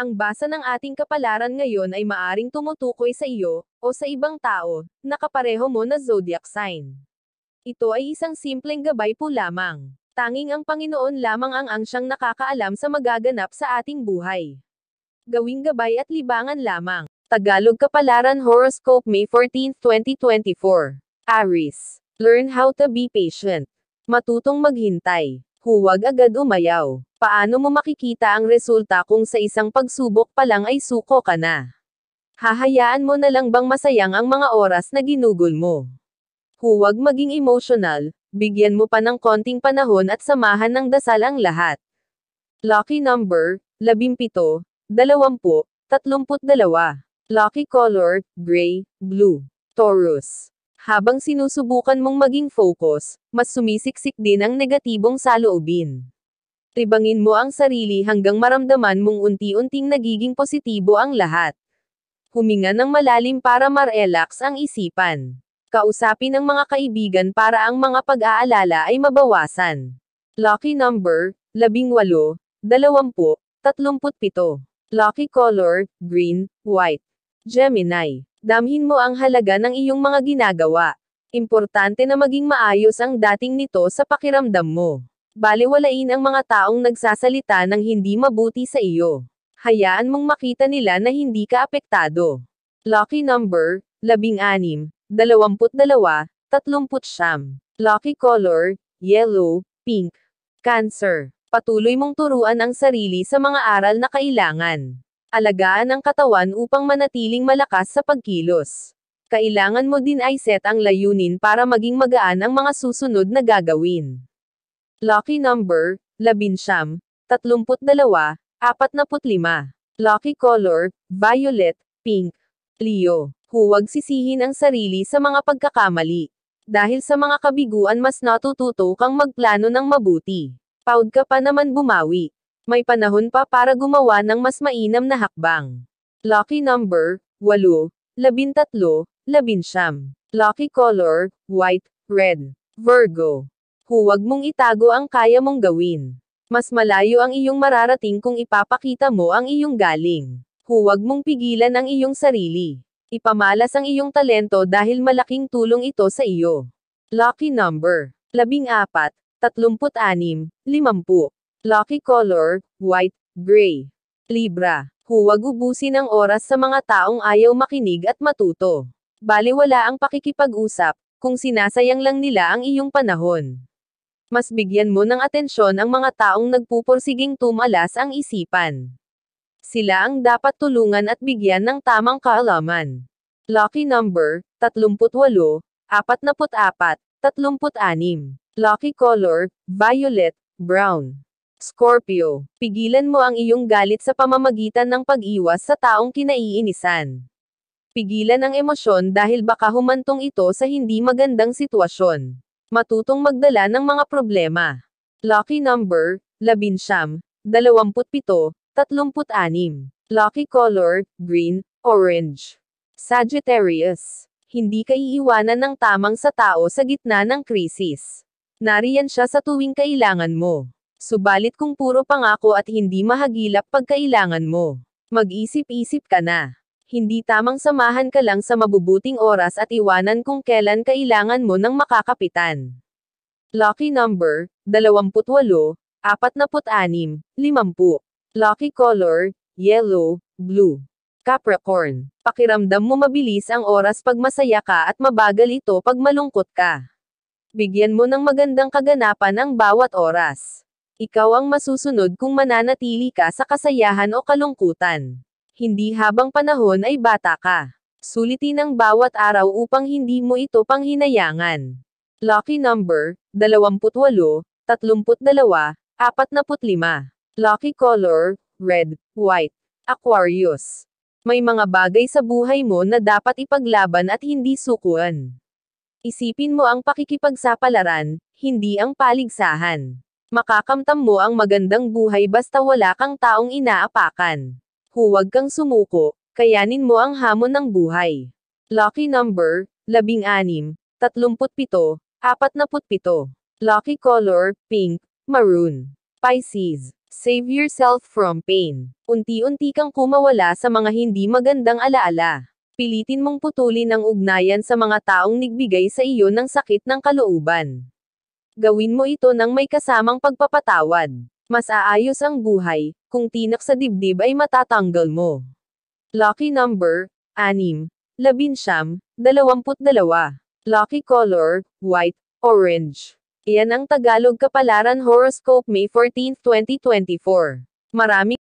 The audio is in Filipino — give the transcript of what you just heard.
Ang basa ng ating kapalaran ngayon ay maaring tumutukoy sa iyo, o sa ibang tao, na kapareho mo na zodiac sign. Ito ay isang simpleng gabay po lamang. Tanging ang Panginoon lamang ang siyang nakakaalam sa magaganap sa ating buhay. Gawing gabay at libangan lamang. Tagalog Kapalaran Horoscope May 14, 2024. Aries. Learn how to be patient. Matutong maghintay. Huwag agad umayaw. Paano mo makikita ang resulta kung sa isang pagsubok pa lang ay suko ka na? Hahayaan mo na lang bang masayang ang mga oras na ginugol mo? Huwag maging emotional, bigyan mo pa ng konting panahon at samahan ng dasal ang lahat. Lucky number, 17, 20, 32. Lucky color, gray, blue. Taurus. Habang sinusubukan mong maging focus, mas sumisiksik din ang negatibong saloobin. Tibangin mo ang sarili hanggang maramdaman mong unti-unting nagiging positibo ang lahat. Huminga ng malalim para ma-relax ang isipan. Kausapin ang mga kaibigan para ang mga pag-aalala ay mabawasan. Lucky number, 18, 20, 37. Lucky color, green, white. Gemini. Damhin mo ang halaga ng iyong mga ginagawa. Importante na maging maayos ang dating nito sa pakiramdam mo. Balewalain ang mga taong nagsasalita ng hindi mabuti sa iyo. Hayaan mong makita nila na hindi ka apektado. Lucky number, 16, 22, 30. Lucky color, yellow, pink. Cancer. Patuloy mong turuan ang sarili sa mga aral na kailangan. Alagaan ang katawan upang manatiling malakas sa pagkilos. Kailangan mo din ay set ang layunin para maging magaan ang mga susunod na gagawin. Lucky number, 11, 32, 45. Lucky color, violet, pink. Leo. Huwag sisihin ang sarili sa mga pagkakamali. Dahil sa mga kabiguan mas natututo kang magplano ng mabuti. Proud ka pa naman bumawi. May panahon pa para gumawa ng mas mainam na hakbang. Lucky number, 8, 13, 19. Lucky color, white, red. Virgo. Huwag mong itago ang kaya mong gawin. Mas malayo ang iyong mararating kung ipapakita mo ang iyong galing. Huwag mong pigilan ang iyong sarili. Ipamalas ang iyong talento dahil malaking tulong ito sa iyo. Lucky number, 14, 36, 50. Lucky color, white, gray. Libra. Huwag ubusin ang oras sa mga taong ayaw makinig at matuto. Balewala ang pakikipag-usap, kung sinasayang lang nila ang iyong panahon. Mas bigyan mo ng atensyon ang mga taong nagpupursiging tumalas ang isipan. Sila ang dapat tulungan at bigyan ng tamang kaalaman. Lucky number, 38, 44, 36. Lucky color, violet, brown. Scorpio. Pigilan mo ang iyong galit sa pamamagitan ng pag-iwas sa taong kinaiinisan. Pigilan ang emosyon dahil baka humantong ito sa hindi magandang sitwasyon. Matutong magdala ng mga problema. Lucky number, 11, 27, 36. Lucky color, green, orange. Sagittarius. Hindi ka iiwanan ng tamang sa tao sa gitna ng krisis. Nariyan siya sa tuwing kailangan mo. Subalit kung puro pangako at hindi mahagilap pag kailangan mo, mag-isip-isip ka na. Hindi tamang samahan ka lang sa mabubuting oras at iwanan kung kailan kailangan mo ng makakapitan. Lucky number, 28, 46, 50. Lucky color, yellow, blue. Capricorn. Pakiramdam mo mabilis ang oras pag masaya ka at mabagal ito pag malungkot ka. Bigyan mo ng magandang kaganapan ang bawat oras. Ikaw ang masusunod kung mananatili ka sa kasayahan o kalungkutan. Hindi habang panahon ay bata ka. Sulitin ang bawat araw upang hindi mo ito panghinayangan. Lucky number, 28, 32, 45. Lucky color, red, white. Aquarius. May mga bagay sa buhay mo na dapat ipaglaban at hindi sukuan. Isipin mo ang pakikipagsapalaran, hindi ang paligsahan. Makakamtam mo ang magandang buhay basta wala kang taong inaapakan. Huwag kang sumuko, kayanin mo ang hamon ng buhay. Lucky number, 16, 37, 47. Lucky color, pink, maroon. Pisces. Save yourself from pain. Unti-unti kang kumawala sa mga hindi magandang alaala. Pilitin mong putulin ang ugnayan sa mga taong nagbigay sa iyo ng sakit ng kalooban. Gawin mo ito nang may kasamang pagpapatawad. Mas aayos ang buhay, kung tinak sa dibdib ay matatanggal mo. Lucky number, 6, 11, 22. Lucky color, white, orange. Iyan ang Tagalog Kapalaran Horoscope May 14, 2024. Maraming